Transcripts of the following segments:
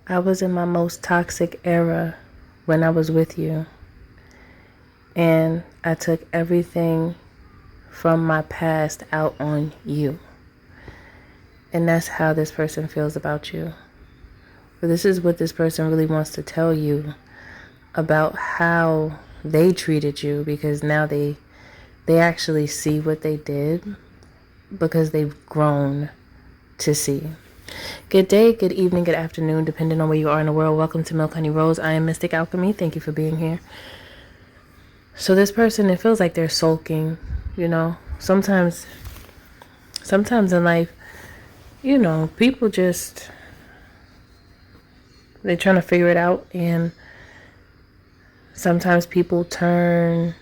I was in my most toxic era when I was with you. And I took everything from my past out on you. And that's how this person feels about you. But this is what this person really wants to tell you about how they treated you, because now they actually see what they did because they've grown to see. Good day, good evening, good afternoon, depending on where you are in the world. Welcome to Milk Honey Rose. I am Mystic Alchemy. Thank you for being here. So this person, it feels like they're sulking, you know. Sometimes in life, you know, people just, they're trying to figure it out, and sometimes people turn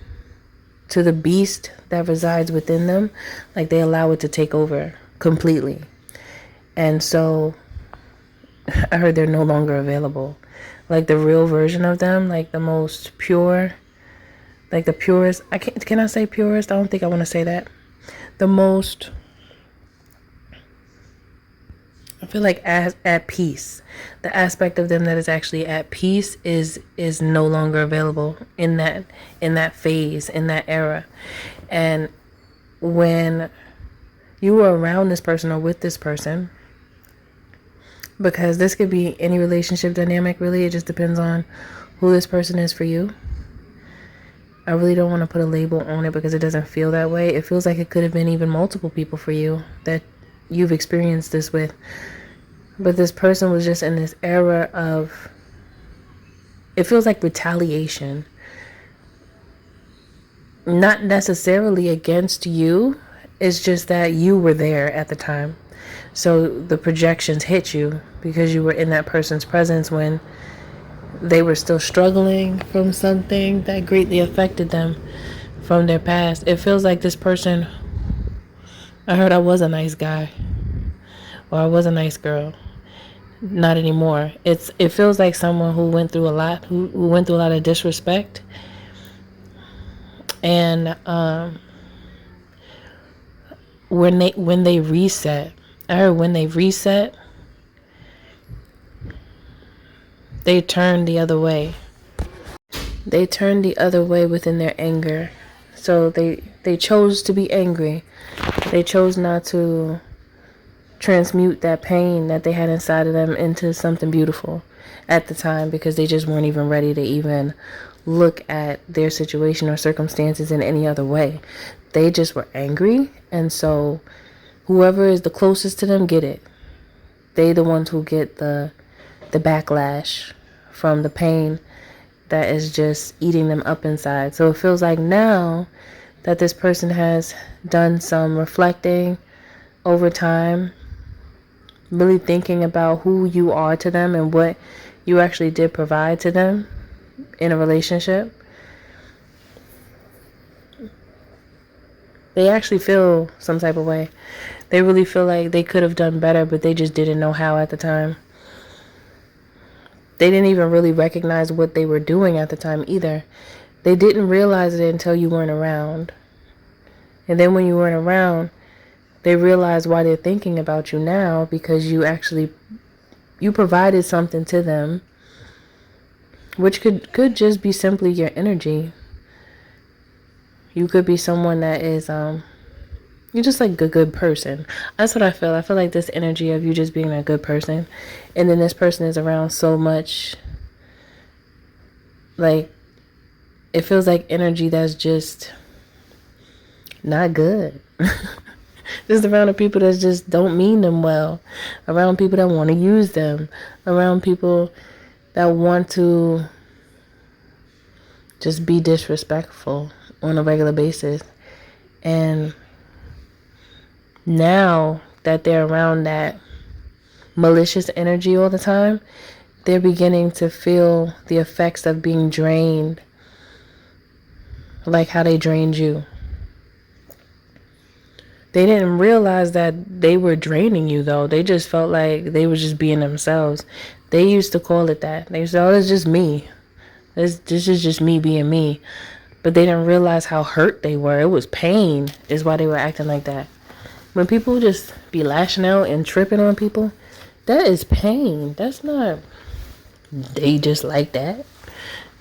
to the beast that resides within them, like they allow it to take over completely. And so I heard they're no longer available. Like the real version of them, like the most pure, like the purest. Can I say purest? I don't think I want to say that. The most, I feel like at peace. The aspect of them that is actually at peace is no longer available in that phase, in that era. And when you were around this person or with this person, because this could be any relationship dynamic, really, it just depends on who this person is for you. I really don't want to put a label on it because it doesn't feel that way. It feels like it could have been even multiple people for you that you've experienced this with. But this person was just in this era of, it feels like retaliation. Not necessarily against you. It's just that you were there at the time. So the projections hit you because you were in that person's presence when they were still struggling from something that greatly affected them from their past. It feels like this person, I heard I was a nice guy, or I was a nice girl. Not anymore. It feels like someone who went through a lot, who went through a lot of disrespect. And when they reset, I heard when they reset, they turned the other way. They turned the other way within their anger. So they chose to be angry. They chose not to transmute that pain that they had inside of them into something beautiful at the time, because they just weren't even ready to even look at their situation or circumstances in any other way. They just were angry, and so whoever is the closest to them get it. They the ones who get the backlash from the pain that is just eating them up inside. So it feels like now that this person has done some reflecting over time, really thinking about who you are to them and what you actually did provide to them in a relationship, they actually feel some type of way. They really feel like they could have done better, but they just didn't know how at the time. They didn't even really recognize what they were doing at the time either. They didn't realize it until you weren't around. And then when you weren't around, they realize why they're thinking about you now, because you provided something to them, which could just be simply your energy. You could be someone that is, you're just like a good person. That's what I feel. I feel like this energy of you just being a good person, and then this person is around so much, like, it feels like energy that's just not good. Just around the people that just don't mean them well. Around people that want to use them. Around people that want to just be disrespectful on a regular basis. And now that they're around that malicious energy all the time, they're beginning to feel the effects of being drained, like how they drained you. They didn't realize that they were draining you, though. They just felt like they were just being themselves. They used to call it that. They said, oh, it's just me. This is just me being me. But they didn't realize how hurt they were. It was pain is why they were acting like that. When people just be lashing out and tripping on people, that is pain. That's not they just like that.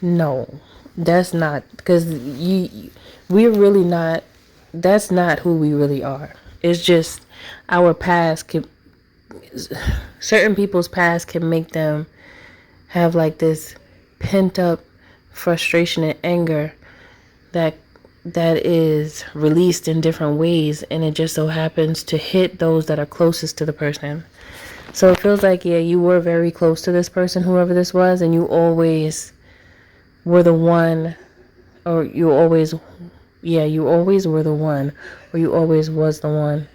No, that's not, because we're really not, that's not who we really are. It's just our past can, certain people's past can make them have like this pent up frustration and anger that is released in different ways, and it just so happens to hit those that are closest to the person. So it feels like, yeah, you were very close to this person, whoever this was, and you always were the one, or you always were the one, or you always was the one.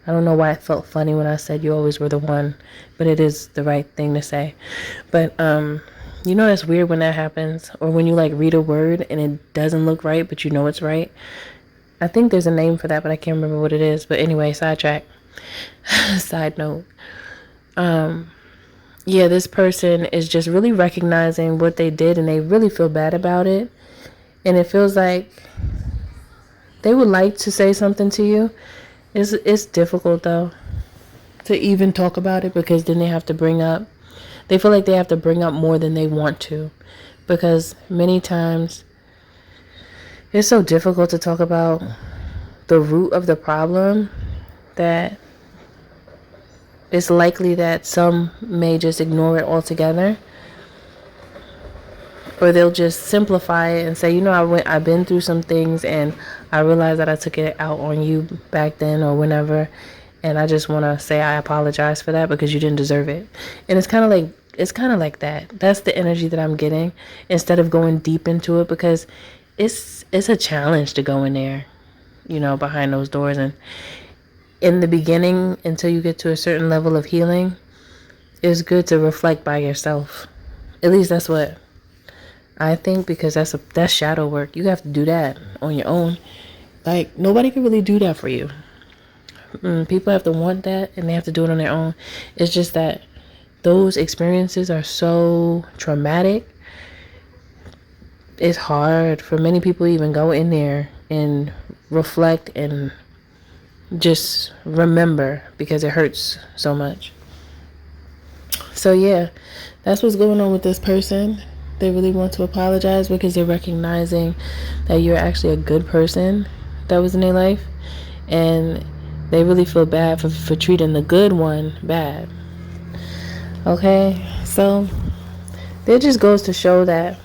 I don't know why it felt funny when I said you always were the one, but it is the right thing to say. But you know, that's weird when that happens, or when you like read a word and it doesn't look right, but you know it's right. I think there's a name for that, but I can't remember what it is. But anyway, sidetrack. Side note. Yeah, this person is just really recognizing what they did, and they really feel bad about it. And it feels like they would like to say something to you. It's difficult though to even talk about it, because then they feel like they have to bring up more than they want to, because many times it's so difficult to talk about the root of the problem that it's likely that some may just ignore it altogether, or they'll just simplify it and say, you know, I've been through some things, and I realized that I took it out on you back then or whenever, and I just want to say I apologize for that because you didn't deserve it. And it's kind of like that. That's the energy that I'm getting, instead of going deep into it, because it's a challenge to go in there, you know, behind those doors. And in the beginning, until you get to a certain level of healing, it's good to reflect by yourself. At least that's what I think, because that's shadow work. You have to do that on your own. Like, nobody can really do that for you. People have to want that, and they have to do it on their own. It's just that those experiences are so traumatic. It's hard for many people to even go in there and reflect and just remember, because it hurts so much. So yeah, that's what's going on with this person. They really want to apologize because they're recognizing that you're actually a good person that was in their life, and they really feel bad for treating the good one bad. Okay, so it just goes to show that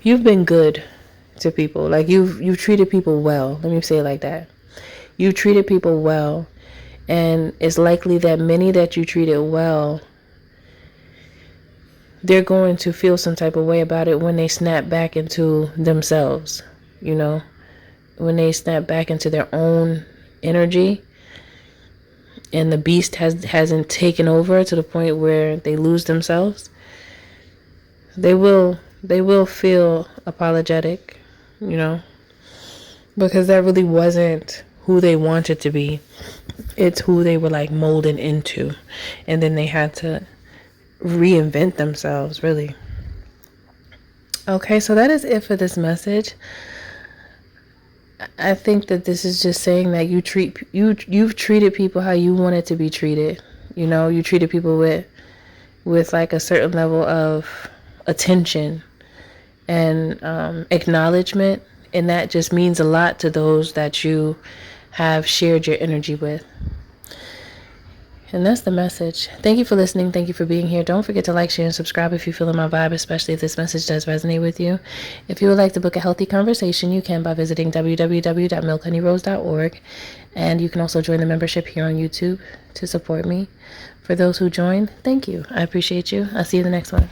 you've been good to people. Like, you've treated people well. Let me say it like that. You treated people well, and it's likely that many that you treated well, they're going to feel some type of way about it when they snap back into themselves, you know, when they snap back into their own energy, and the beast hasn't taken over to the point where they lose themselves. They will feel apologetic, you know, because that really wasn't who they wanted to be. It's who they were like molded into, and then they had to reinvent themselves, really. Okay, so that is it for this message. I think that this is just saying that you've treated people how you wanted to be treated. You know, you treated people with like a certain level of attention and acknowledgement, and that just means a lot to those that you have shared your energy with. And that's the message. Thank you for listening. Thank you for being here. Don't forget to like, share, and subscribe if you feel in my vibe, especially if this message does resonate with you. If you would like to book a healthy conversation, you can by visiting www.milkhoneyRose.org. And you can also join the membership here on YouTube to support me. For those who join, thank you. I appreciate you. I'll see you in the next one.